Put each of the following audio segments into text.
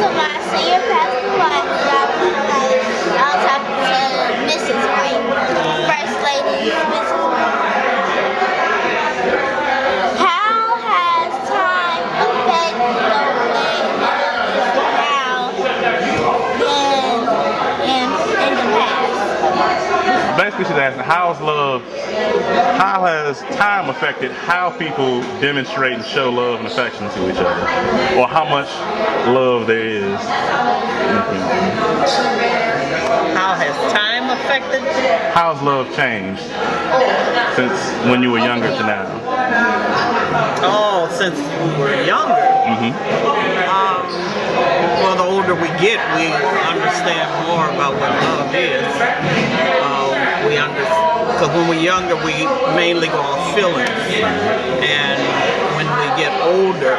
So my senior passed away. I was talking to Mrs. White, First Lady Mrs. White. How has time affected the way now than in the past? Basically, she's asking, how has time affected how people demonstrate and show love and affection to each other? Or how much love there is? How has time affected? How has love changed since when you were younger to now? Oh, since we were younger. Well, the older we get, we understand more about what love is. We understand, because when we're younger, we mainly go off feelings, and when we get older,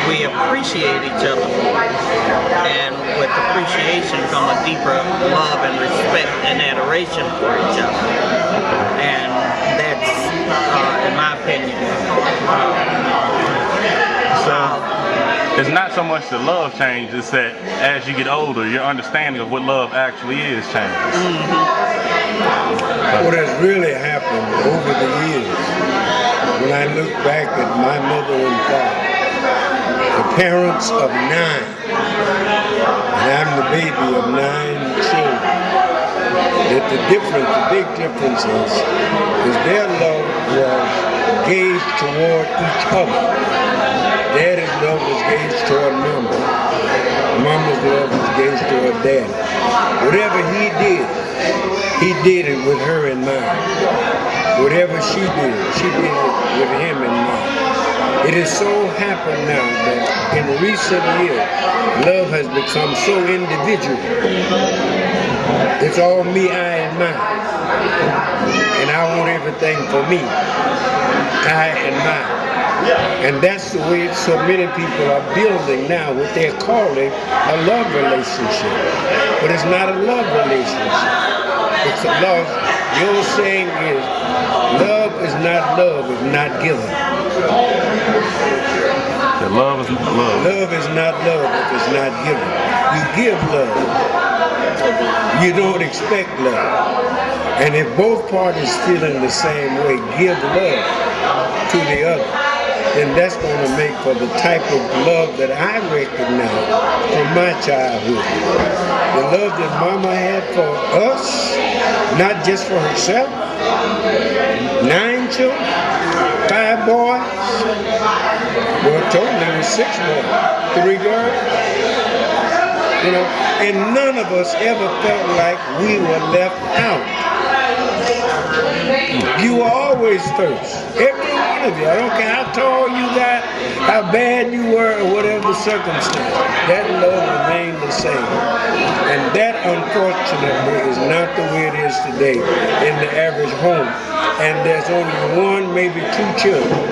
we appreciate each other, and with appreciation come a deeper love and respect and adoration for each other, and that's, in my opinion, it's not so much that love changes, it's that as you get older, your understanding of what love actually is changes. What has really happened over the years, when I look back at my mother and father, the parents of 9, and I'm the baby of 9 children, that the big difference is their love was gauged toward each other. Daddy's love was gauged toward mama. Mama's love was gauged toward daddy. Whatever he did it with her in mind. Whatever she did it with him in mind. It has so happened now that in recent years, love has become so individual. It's all me, I, and mine. And I want everything for me, I and mine. And that's the way so many people are building now what they're calling a love relationship. But it's not a love relationship. It's a love. The old saying is, love is not love if not given. Love is not love. Love is not love if it's not given. You give love. You don't expect love. And if both parties feeling the same way, give love to the other, then that's going to make for the type of love that I recognize from my childhood. The love that Mama had for us, not just for herself. 9 children, 5 boys. Well, totally it was 6 boys, 3 girls. You know, and none of us ever felt like we were left out. You were always first. Every one of you. I don't care how tall you got, how bad you were, or whatever the circumstance. That love remained the same. And that, unfortunately, is not the way it is today in the average home. And there's only 1, maybe 2 children,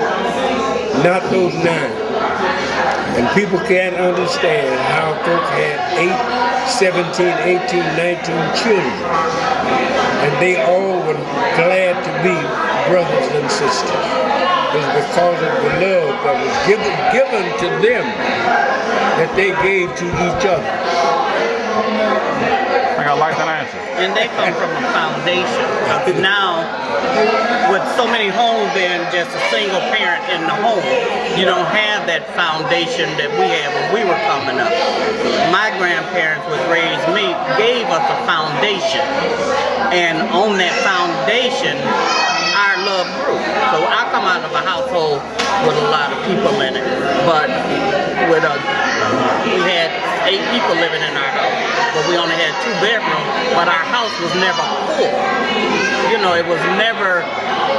not those 9. And people can't understand how folks had 17, 18, 19 children. And they all were glad to be brothers and sisters. It was because of the love that was given to them that they gave to each other. I got like that answer. And they come from a foundation. Now, with so many homes being just a single parent in the home, you don't have that foundation that we had when we were coming up. My grandparents, which raised me, gave us a foundation. And on that foundation, our love grew. So I come out of a household with a lot of people in it, but we had 8 people living in our house, but we only had 2 bedrooms, but our house was never full. You know, it was never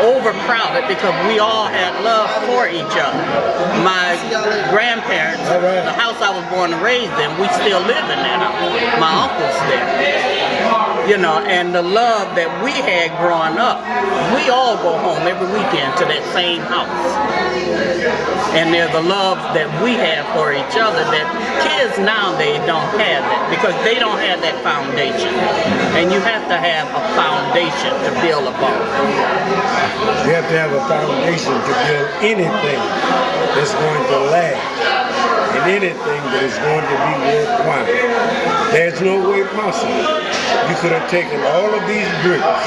overcrowded because we all had love for each other. My grandparents, the house I was born and raised in, we still live in that house. My uncle's there. You know, and the love that we had growing up, we all go home every weekend to that same house. And there's a love that we have for each other that kids nowadays don't have that because they don't have that foundation. And you have to have a foundation to build upon. You have to have a foundation to build anything that's going to last. And in anything that is going to be worthwhile. There's no way possible. You could have taken all of these bricks,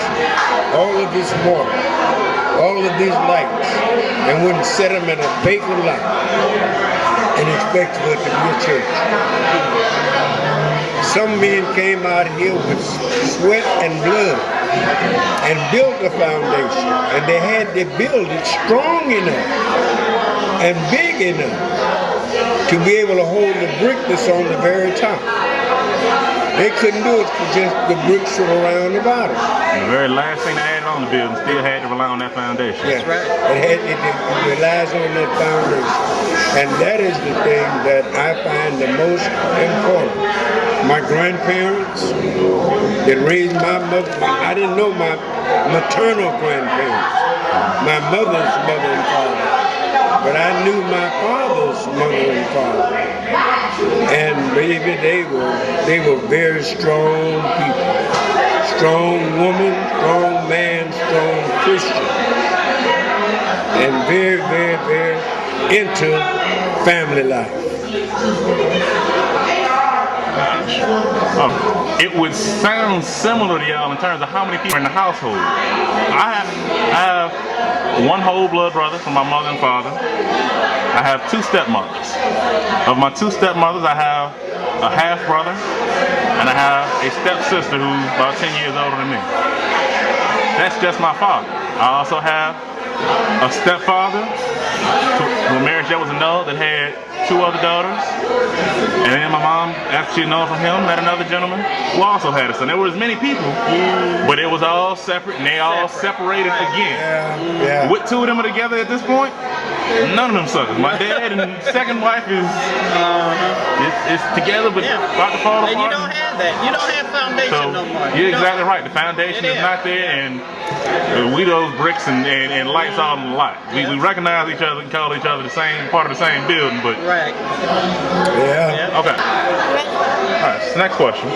all of this water, all of these lights, and wouldn't set them in a vacant lot and expect for it to be a church. Some men came out here with sweat and blood and built a foundation, and they had to build it strong enough and big enough to be able to hold the brick that's on the very top. They couldn't do it for just the bricks around about it. The very last thing they added on the building still had to rely on that foundation. Yeah. That's right. It relies on that foundation. And that is the thing that I find the most important. My grandparents that raised my mother, I didn't know my maternal grandparents, my mother's mother and father, but I knew my father's mother and father. And baby, they were very strong people. Strong woman, strong man, strong Christian. And very, very, very into family life. It would sound similar to y'all in terms of how many people are in the household. I have one whole blood brother from my mother and father. I have two stepmothers. Of my two stepmothers, I have a half brother and I have a stepsister who's about 10 years older than me. That's just my father. I also have a stepfather to a marriage that was annulled that had two other daughters. And then my mom, after she annulled from him, met another gentleman who also had a son. There were as many people, but it was all separate and they all separated again. Yeah. With two of them are together at this point, none of them suckers. My dad and second wife is together, but about to fall apart. And you don't have that. You don't have foundation no more. You're exactly right. The foundation is not there, and we those bricks and lights out on the lot. We recognize each other and call each other the same part of the same building, but Right. Yeah. okay. All right. So next question.